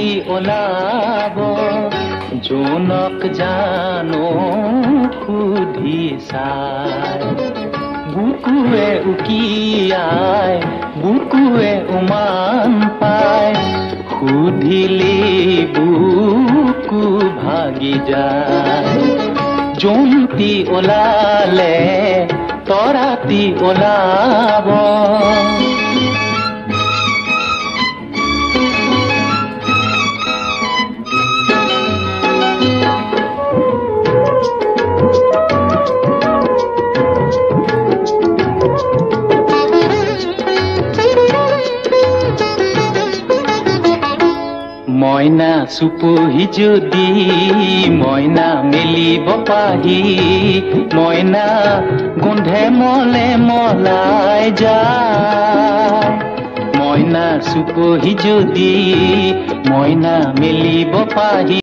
জোনটি ওলাব জোনক জানো সুধি চাই বুকুৱে উকিয়াই বুকুৱে উমান পায় সুধিলি বুকু ভাগি যায় জোনটি ওলালে তৰাটি ওলাব মইনা চুপহি যদি মইনা মেলিব পাহি মইনা গোন্ধে মলে মলাই যায় মইনা চুপহি যদি মইনা মেলিব পাহি